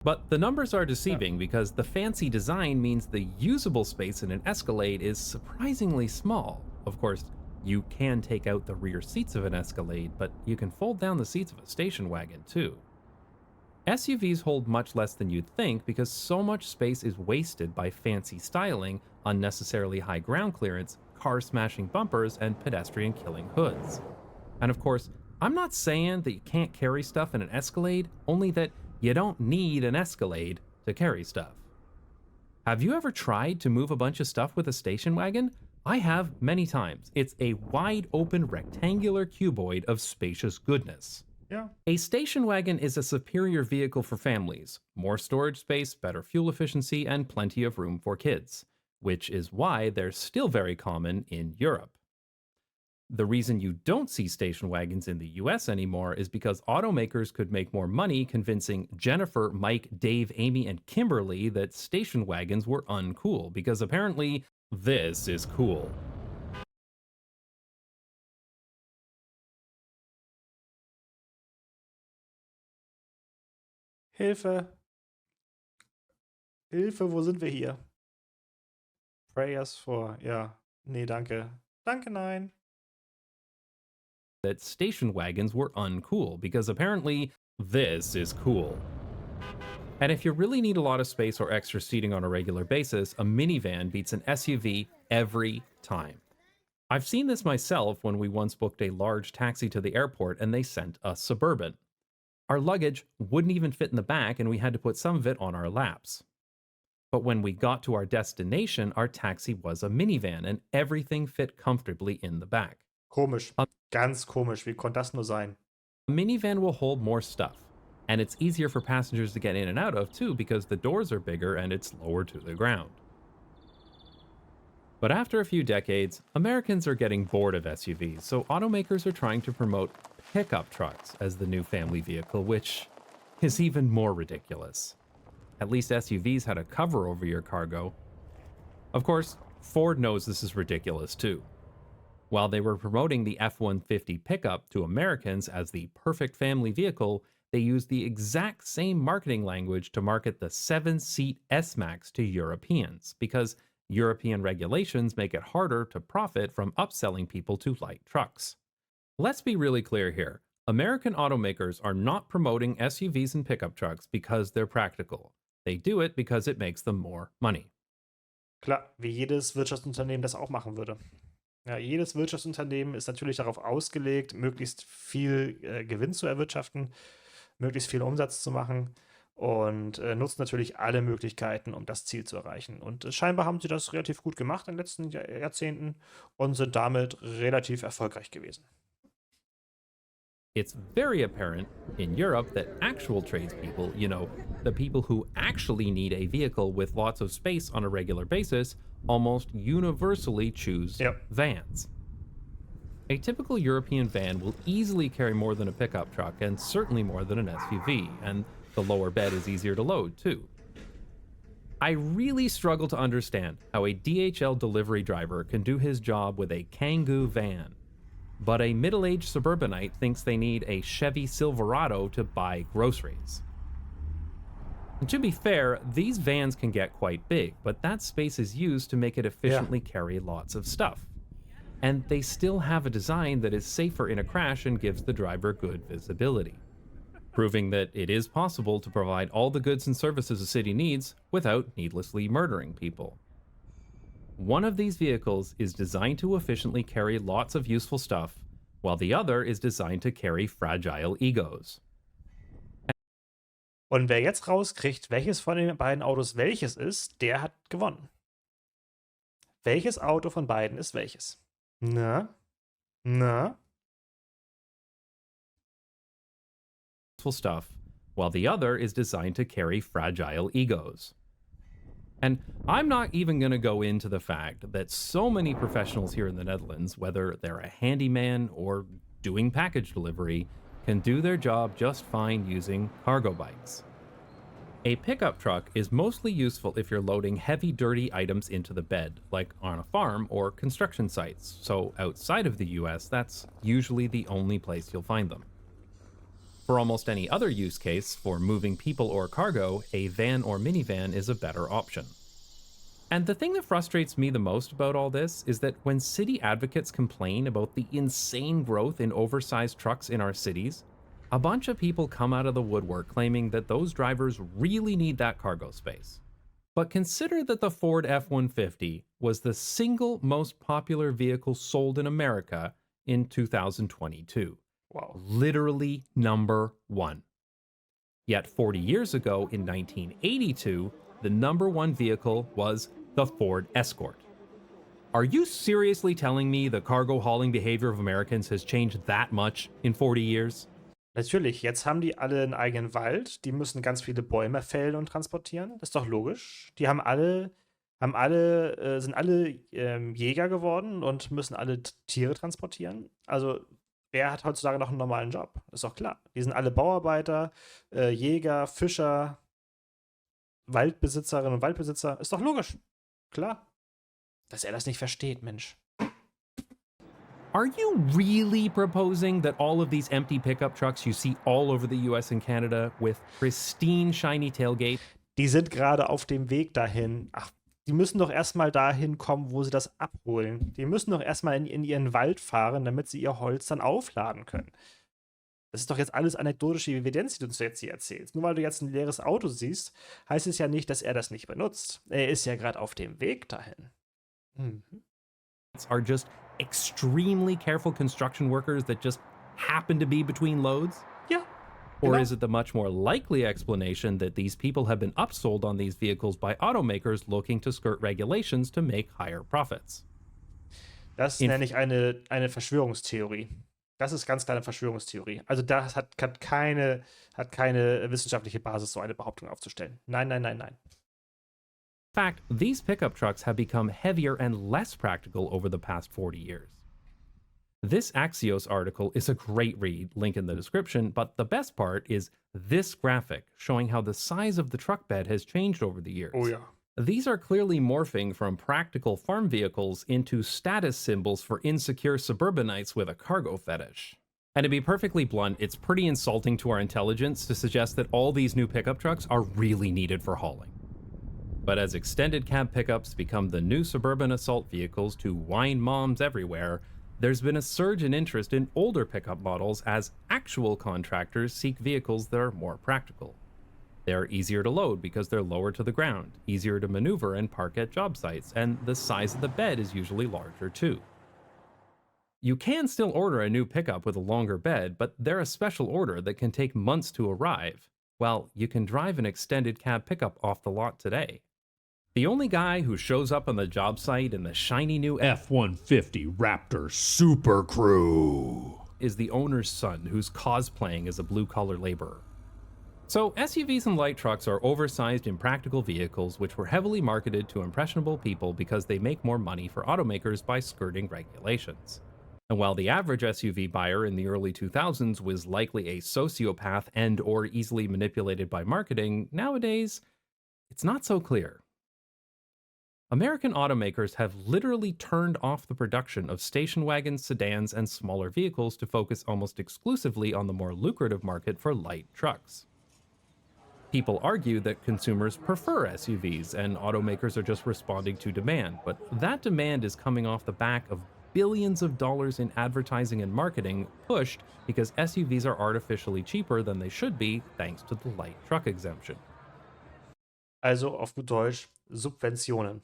S3: But the numbers are deceiving because the fancy design means the usable space in an Escalade is surprisingly small. Of course, you can take out the rear seats of an Escalade, but you can fold down the seats of a station wagon too. SUVs hold much less than you'd think because so much space is wasted by fancy styling, unnecessarily high ground clearance, car-smashing bumpers, and pedestrian-killing hoods. And of course, I'm not saying that you can't carry stuff in an Escalade, only that you don't need an Escalade to carry stuff. Have you ever tried to move a bunch of stuff with a station wagon? I have many times. It's a wide open rectangular cuboid of spacious goodness.
S2: Ja.
S3: A station wagon is a superior vehicle for families, more storage space, better fuel efficiency, and plenty of room for kids, which is why they're still very common in Europe. The reason you don't see station wagons in the US anymore is because automakers could make more money convincing Jennifer, Mike, Dave, Amy, and Kimberly that station wagons were uncool, because apparently this is cool.
S2: Hilfe. Hilfe, wo sind wir hier? Prayers for, ja. Nee, danke. Danke, nein.
S3: That station wagons were uncool, because apparently this is cool. And if you really need a lot of space or extra seating on a regular basis, a minivan beats an SUV every time. I've seen this myself when we once booked a large taxi to the airport and they sent a Suburban. Our luggage wouldn't even fit in the back and we had to put some of it on our laps. But when we got to our destination, our taxi was a minivan and everything fit comfortably in the back.
S2: Komisch. Ganz komisch. Wie konnte das nur sein?
S3: A minivan will hold more stuff, and it's easier for passengers to get in and out of too because the doors are bigger and it's lower to the ground. But after a few decades, Americans are getting bored of SUVs, so automakers are trying to promote pickup trucks as the new family vehicle, which is even more ridiculous. At least SUVs had a cover over your cargo. Of course, Ford knows this is ridiculous too. While they were promoting the F-150 pickup to Americans as the perfect family vehicle, they used the exact same marketing language to market the 7-seat S-Max to Europeans, because European regulations make it harder to profit from upselling people to light trucks. Let's be really clear here. American automakers are not promoting SUVs and pickup trucks because they're practical. They do it because it makes them more money.
S2: Klar, wie jedes Wirtschaftsunternehmen das auch machen würde. Ja, jedes Wirtschaftsunternehmen ist natürlich darauf ausgelegt, möglichst viel Gewinn zu erwirtschaften, möglichst viel Umsatz zu machen und nutzt natürlich alle Möglichkeiten, um das Ziel zu erreichen. Und scheinbar haben sie das relativ gut gemacht in den letzten Jahrzehnten und sind damit relativ erfolgreich gewesen.
S3: It's very apparent in Europe that actual tradespeople, the people who actually need a vehicle with lots of space on a regular basis, almost universally choose vans. A typical European van will easily carry more than a pickup truck and certainly more than an SUV, and the lower bed is easier to load too. I really struggle to understand how a DHL delivery driver can do his job with a Kangoo van, but a middle-aged suburbanite thinks they need a Chevy Silverado to buy groceries. And to be fair, these vans can get quite big, but that space is used to make it efficiently carry lots of stuff. And they still have a design that is safer in a crash and gives the driver good visibility, proving that it is possible to provide all the goods and services a city needs without needlessly murdering people. One of these vehicles is designed to efficiently carry lots of useful stuff, while the other is designed to carry fragile egos.
S2: Und wer jetzt rauskriegt, welches von den beiden Autos welches ist, der hat gewonnen. Welches Auto von beiden ist welches? Na?
S3: Useful stuff, while the other is designed to carry fragile egos. And I'm not even going to go into the fact that so many professionals here in the Netherlands, whether they're a handyman or doing package delivery, can do their job just fine using cargo bikes. A pickup truck is mostly useful if you're loading heavy, dirty items into the bed, like on a farm or construction sites, so outside of the US, that's usually the only place you'll find them. For almost any other use case, for moving people or cargo, a van or minivan is a better option. And the thing that frustrates me the most about all this is that when city advocates complain about the insane growth in oversized trucks in our cities, a bunch of people come out of the woodwork claiming that those drivers really need that cargo space. But consider that the Ford F-150 was the single most popular vehicle sold in America in 2022.
S2: Wow.
S3: Literally number one. Yet 40 years ago, in 1982, the number one vehicle was the Ford Escort. Are you seriously telling me the cargo hauling behavior of Americans has changed that much in 40 years?
S2: Natürlich, jetzt haben die alle einen eigenen Wald, die müssen ganz viele Bäume fällen und transportieren. Das ist doch logisch. Die sind alle Jäger geworden und müssen alle Tiere transportieren. Also, wer hat heutzutage noch einen normalen Job? Ist doch klar. Die sind alle Bauarbeiter, Jäger, Fischer, Waldbesitzerinnen und Waldbesitzer. Ist doch logisch. Klar. Dass er das nicht versteht, Mensch.
S3: Are you really proposing that all of these empty pickup trucks you see all over the US and Canada with pristine, shiny tailgate?
S2: Die sind gerade auf dem Weg dahin. Ach, die müssen doch erstmal dahin kommen, wo sie das abholen. Die müssen doch erstmal in ihren Wald fahren, damit sie ihr Holz dann aufladen können. Das ist doch jetzt alles anekdotische Evidenz, die du uns jetzt hier erzählst. Nur weil du jetzt ein leeres Auto siehst, heißt es ja nicht, dass er das nicht benutzt. Er ist ja gerade auf dem Weg dahin. Mhm.
S3: Are just extremely careful construction workers that just happen to be between loads?
S2: Ja.
S3: Or
S2: Genau.
S3: is it the much more likely explanation that these people have been upsold on these vehicles by automakers looking to skirt regulations to make higher profits?
S2: Das nenne ich eine Verschwörungstheorie. Das ist ganz klar eine Verschwörungstheorie. Also das hat keine wissenschaftliche Basis, so eine Behauptung aufzustellen. Nein, nein, nein, nein.
S3: In fact, these pickup trucks have become heavier and less practical over the past 40 years. This Axios article is a great read, link in the description, but the best part is this graphic showing how the size of the truck bed has changed over the years.
S2: Oh ja.
S3: These are clearly morphing from practical farm vehicles into status symbols for insecure suburbanites with a cargo fetish. And to be perfectly blunt, it's pretty insulting to our intelligence to suggest that all these new pickup trucks are really needed for hauling. But as extended cab pickups become the new suburban assault vehicles to whine moms everywhere, there's been a surge in interest in older pickup models as actual contractors seek vehicles that are more practical. They're easier to load because they're lower to the ground, easier to maneuver and park at job sites, and the size of the bed is usually larger too. You can still order a new pickup with a longer bed, but they're a special order that can take months to arrive. Well, you can drive an extended cab pickup off the lot today. The only guy who shows up on the job site in the shiny new
S5: F-150 Raptor Super Crew
S3: is the owner's son who's cosplaying as a blue-collar laborer. So SUVs and light trucks are oversized, impractical vehicles which were heavily marketed to impressionable people because they make more money for automakers by skirting regulations. And while the average SUV buyer in the early 2000s was likely a sociopath and or easily manipulated by marketing, nowadays, it's not so clear. American automakers have literally turned off the production of station wagons, sedans, and smaller vehicles to focus almost exclusively on the more lucrative market for light trucks. People argue that consumers prefer SUVs and automakers are just responding to demand, but that demand is coming off the back of billions of dollars in advertising and marketing pushed because SUVs are artificially cheaper than they should be thanks to the light truck exemption.
S2: Also auf gut Deutsch, Subventionen.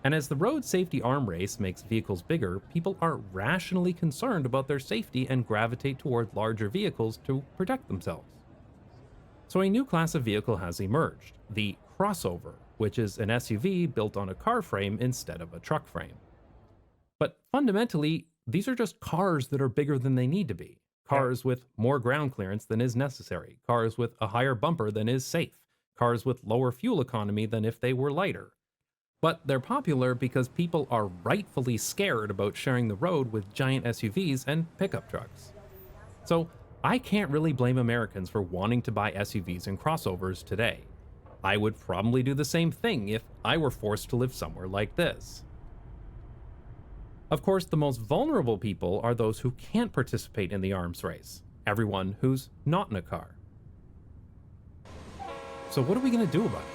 S3: And as the road safety arm race makes vehicles bigger, people are rationally concerned about their safety and gravitate toward larger vehicles to protect themselves. So a new class of vehicle has emerged, the crossover, which is an SUV built on a car frame instead of a truck frame. But fundamentally, these are just cars that are bigger than they need to be. Cars with more ground clearance than is necessary. Cars with a higher bumper than is safe. Cars with lower fuel economy than if they were lighter. But they're popular because people are rightfully scared about sharing the road with giant SUVs and pickup trucks. So I can't really blame Americans for wanting to buy SUVs and crossovers today. I would probably do the same thing if I were forced to live somewhere like this. Of course, the most vulnerable people are those who can't participate in the arms race. Everyone who's not in a car. So what are we going to do about it?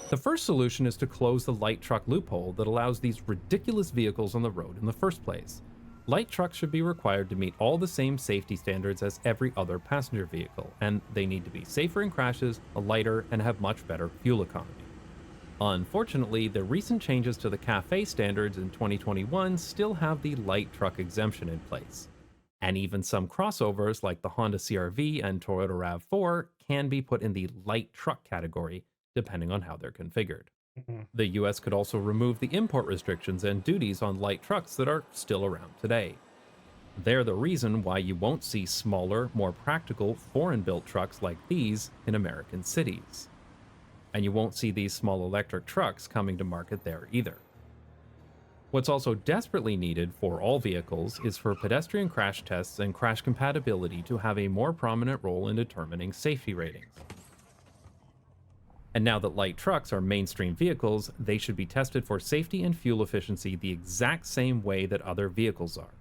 S3: The first solution is to close the light truck loophole that allows these ridiculous vehicles on the road in the first place. Light trucks should be required to meet all the same safety standards as every other passenger vehicle, and they need to be safer in crashes, lighter, and have much better fuel economy. Unfortunately, the recent changes to the CAFE standards in 2021 still have the light truck exemption in place. And even some crossovers like the Honda CR-V and Toyota RAV4 can be put in the light truck category, depending on how they're configured. The US could also remove the import restrictions and duties on light trucks that are still around today. They're the reason why you won't see smaller, more practical, foreign-built trucks like these in American cities. And you won't see these small electric trucks coming to market there either. What's also desperately needed for all vehicles is for pedestrian crash tests and crash compatibility to have a more prominent role in determining safety ratings. And now that light trucks are mainstream vehicles, they should be tested for safety and fuel efficiency the exact same way that other vehicles are.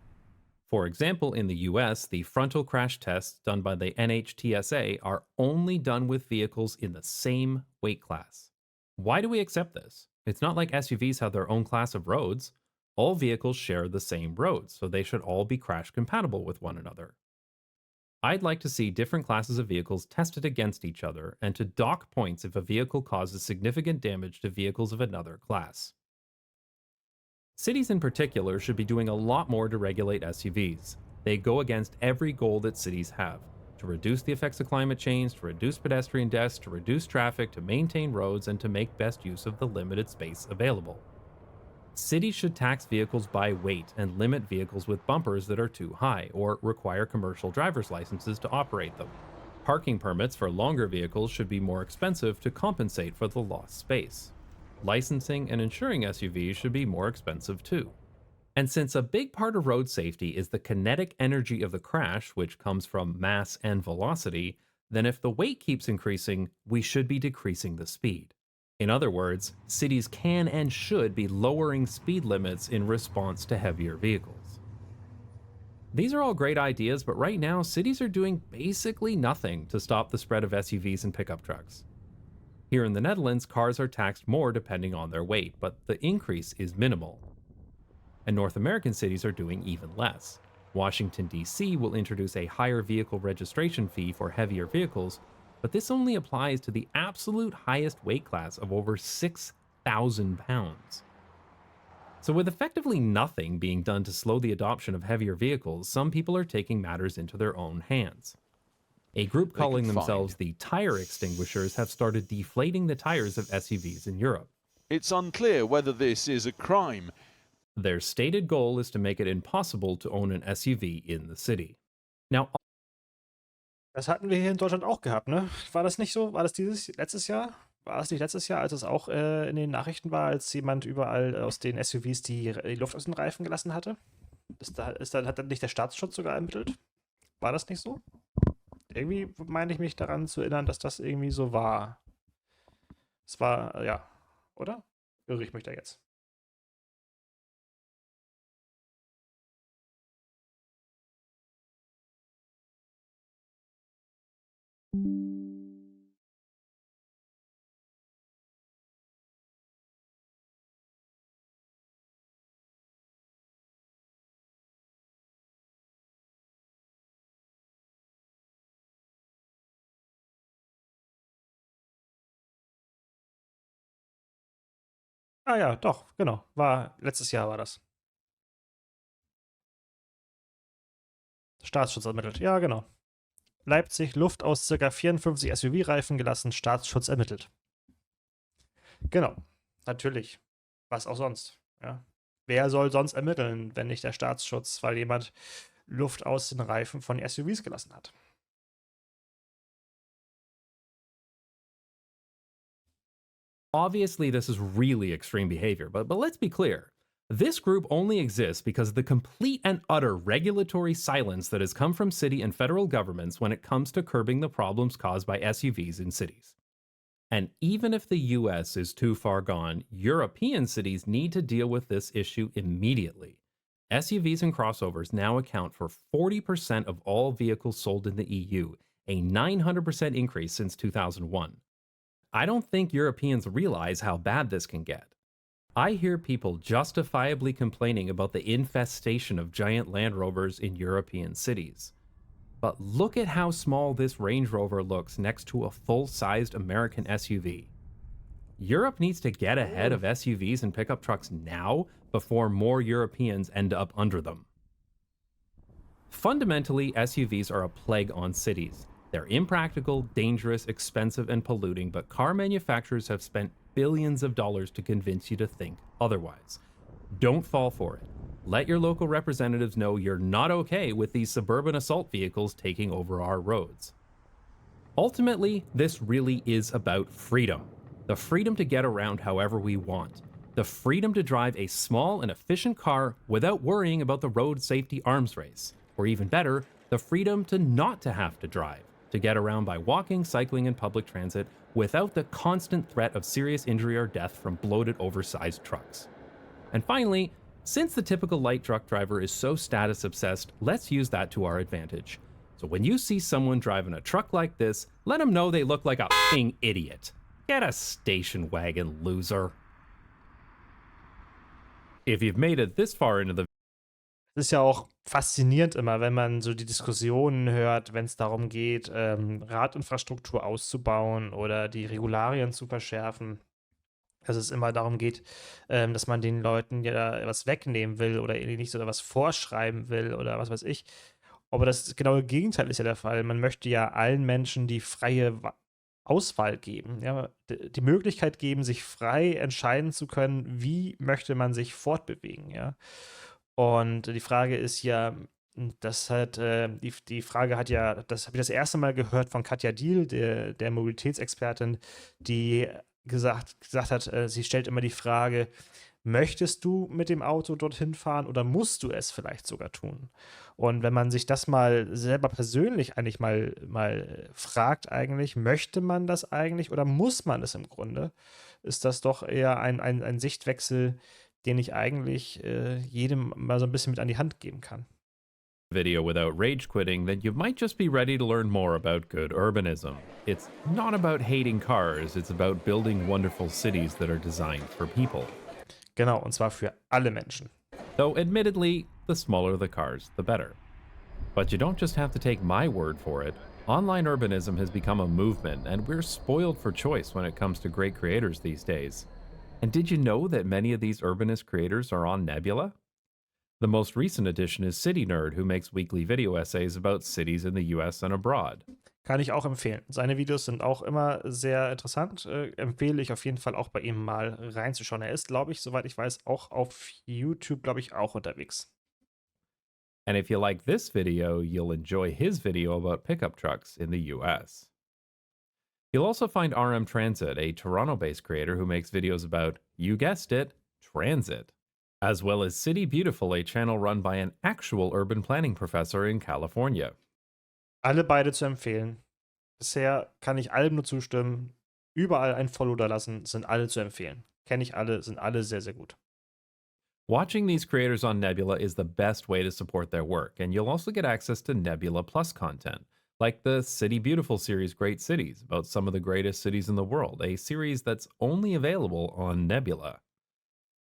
S3: For example, in the US, the frontal crash tests done by the NHTSA are only done with vehicles in the same weight class. Why do we accept this? It's not like SUVs have their own class of roads. All vehicles share the same roads, so they should all be crash compatible with one another. I'd like to see different classes of vehicles tested against each other and to dock points if a vehicle causes significant damage to vehicles of another class. Cities in particular should be doing a lot more to regulate SUVs. They go against every goal that cities have: to reduce the effects of climate change, to reduce pedestrian deaths, to reduce traffic, to maintain roads, and to make best use of the limited space available. Cities should tax vehicles by weight and limit vehicles with bumpers that are too high, or require commercial driver's licenses to operate them. Parking permits for longer vehicles should be more expensive to compensate for the lost space. Licensing and insuring SUVs should be more expensive too. And since a big part of road safety is the kinetic energy of the crash, which comes from mass and velocity, then if the weight keeps increasing, we should be decreasing the speed. In other words, cities can and should be lowering speed limits in response to heavier vehicles. These are all great ideas, but right now, cities are doing basically nothing to stop the spread of SUVs and pickup trucks. Here in the Netherlands, cars are taxed more depending on their weight, but the increase is minimal. And North American cities are doing even less. Washington, D.C. will introduce a higher vehicle registration fee for heavier vehicles, but this only applies to the absolute highest weight class of over 6,000 pounds. So with effectively nothing being done to slow the adoption of heavier vehicles, some people are taking matters into their own hands. A group calling themselves the tire extinguishers have started deflating the tires of SUVs in Europe.
S6: It's unclear whether this is a crime.
S3: Their stated goal is to make it impossible to own an SUV in the city. Now,
S2: Das hatten wir hier in Deutschland auch gehabt, ne? War das nicht so? War das letztes Jahr? War es nicht letztes Jahr, als es auch in den Nachrichten war, als jemand überall aus den SUVs die Luft aus den Reifen gelassen hatte? Hat dann nicht der Staatsschutz sogar ermittelt? War das nicht so? Irgendwie meine ich mich daran zu erinnern, dass das irgendwie so war. Es war, ja, oder? Irre ich mich da jetzt? Ah ja, doch, genau. Letztes Jahr war das. Staatsschutz ermittelt. Ja, genau. Leipzig, Luft aus ca. 54 SUV-Reifen gelassen, Staatsschutz ermittelt. Genau, natürlich. Was auch sonst. Ja. Wer soll sonst ermitteln, wenn nicht der Staatsschutz, weil jemand Luft aus den Reifen von SUVs gelassen hat?
S3: obviously this is really extreme behavior, but let's be clear. This group only exists because of the complete and utter regulatory silence that has come from city and federal governments when it comes to curbing the problems caused by SUVs in cities. And even if the US is too far gone, European cities need to deal with this issue immediately. SUVs and crossovers now account for 40% of all vehicles sold in the EU, a 900% increase since 2001. I don't think Europeans realize how bad this can get. I hear people justifiably complaining about the infestation of giant Land Rovers in European cities. But look at how small this Range Rover looks next to a full-sized American SUV. Europe needs to get ahead of SUVs and pickup trucks now before more Europeans end up under them. Fundamentally, SUVs are a plague on cities. They're impractical, dangerous, expensive, and polluting, but car manufacturers have spent billions of dollars to convince you to think otherwise. Don't fall for it. let your local representatives know you're not okay with these suburban assault vehicles taking over our roads. Ultimately, this really is about freedom. The freedom to get around however we want. The freedom to drive a small and efficient car without worrying about the road safety arms race. Or even better, the freedom to not to have to drive, to get around by walking, cycling, and public transit without the constant threat of serious injury or death from bloated, oversized trucks. And finally, since the typical light truck driver is so status obsessed, let's use that to our advantage. So when you see someone driving a truck like this, let them know they look like a f***ing idiot. Get a station wagon, loser. If you've made it this far into the
S2: Es ist ja auch faszinierend immer, wenn man so die Diskussionen hört, wenn es darum geht, Radinfrastruktur auszubauen oder die Regularien zu verschärfen. Dass es immer darum geht, dass man den Leuten ja was wegnehmen will oder ihnen nicht so was vorschreiben will oder was weiß ich. Aber das genaue Gegenteil ist ja der Fall. Man möchte ja allen Menschen die freie Auswahl geben, ja, die Möglichkeit geben, sich frei entscheiden zu können, wie möchte man sich fortbewegen, ja. Und die Frage ist ja, die Frage hat ja, das habe ich das erste Mal gehört von Katja Diehl, der Mobilitätsexpertin, die gesagt hat, sie stellt immer die Frage, möchtest du mit dem Auto dorthin fahren oder musst du es vielleicht sogar tun? Und wenn man sich das mal selber persönlich eigentlich mal fragt eigentlich, möchte man das eigentlich oder muss man es im Grunde, ist das doch eher ein Sichtwechsel, den ich eigentlich jedem mal so ein bisschen mit an die Hand geben kann.
S3: video without rage quitting, then you might just be ready to learn more about good urbanism. It's not about hating cars, it's about building wonderful cities that are designed for people.
S2: Genau, und zwar für alle Menschen.
S3: Though admittedly, the smaller the cars, the better. But you don't just have to take my word for it. Online urbanism has become a movement, and we're spoiled for choice when it comes to great creators these days. And did you know that many of these urbanist creators are on Nebula? The most recent addition is City Nerd, who makes weekly video essays about cities in the US and abroad.
S2: Kann ich auch empfehlen. Seine Videos sind auch immer sehr interessant. Empfehle ich auf jeden Fall auch bei ihm mal reinzuschauen. Er ist, glaube ich, soweit ich weiß, auch auf YouTube, glaube ich, auch unterwegs.
S3: And if you like this video, you'll enjoy his video about pickup trucks in the US. You'll also find RM Transit, a Toronto-based creator who makes videos about, you guessed it, transit. As well as City Beautiful, a channel run by an actual urban planning professor in California.
S2: Alle beide zu empfehlen. Bisher kann ich allem nur zustimmen. Überall ein Follow da lassen, sind alle zu empfehlen. Kenne ich alle, sind alle sehr, sehr gut.
S3: Watching these creators on Nebula is the best way to support their work, and you'll also get access to Nebula Plus content, like the City Beautiful series Great Cities, about some of the greatest cities in the world, a series that's only available on Nebula.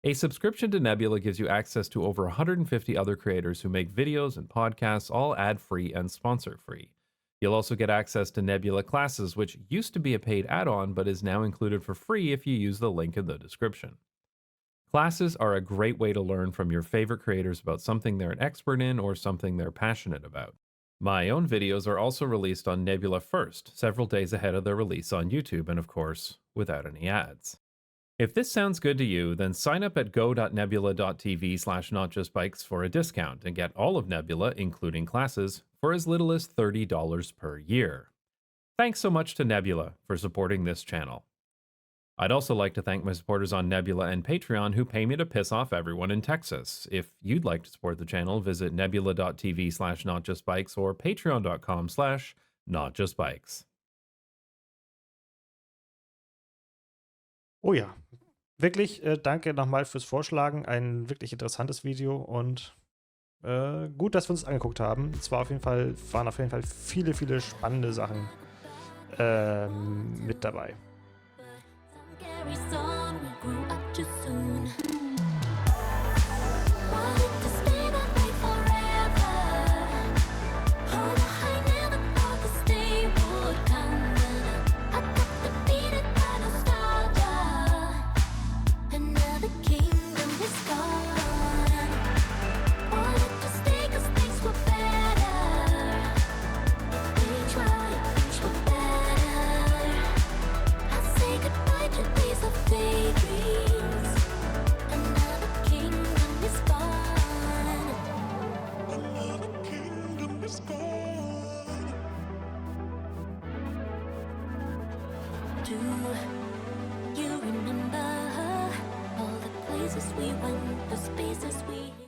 S3: A subscription to Nebula gives you access to over 150 other creators who make videos and podcasts, all ad-free and sponsor-free. You'll also get access to Nebula classes, which used to be a paid add-on, but is now included for free if you use the link in the description. Classes are a great way to learn from your favorite creators about something they're an expert in or something they're passionate about. My own videos are also released on Nebula first, several days ahead of their release on YouTube, and of course, without any ads. If this sounds good to you, then sign up at go.nebula.tv/notjustbikes for a discount and get all of Nebula, including classes, for as little as $30 per year. Thanks so much to Nebula for supporting this channel. I'd also like to thank my supporters on Nebula and Patreon who pay me to piss off everyone in Texas. If you'd like to support the channel, visit nebula.tv/notjustbikes or patreon.com/notjustbikes.
S2: Oh ja, wirklich danke nochmal fürs Vorschlagen. Ein wirklich interessantes Video und gut, dass wir uns das angeguckt haben. Waren auf jeden Fall viele, viele spannende Sachen mit dabei.
S7: Say goodbye to these stay. Do you remember all the places we went, the spaces we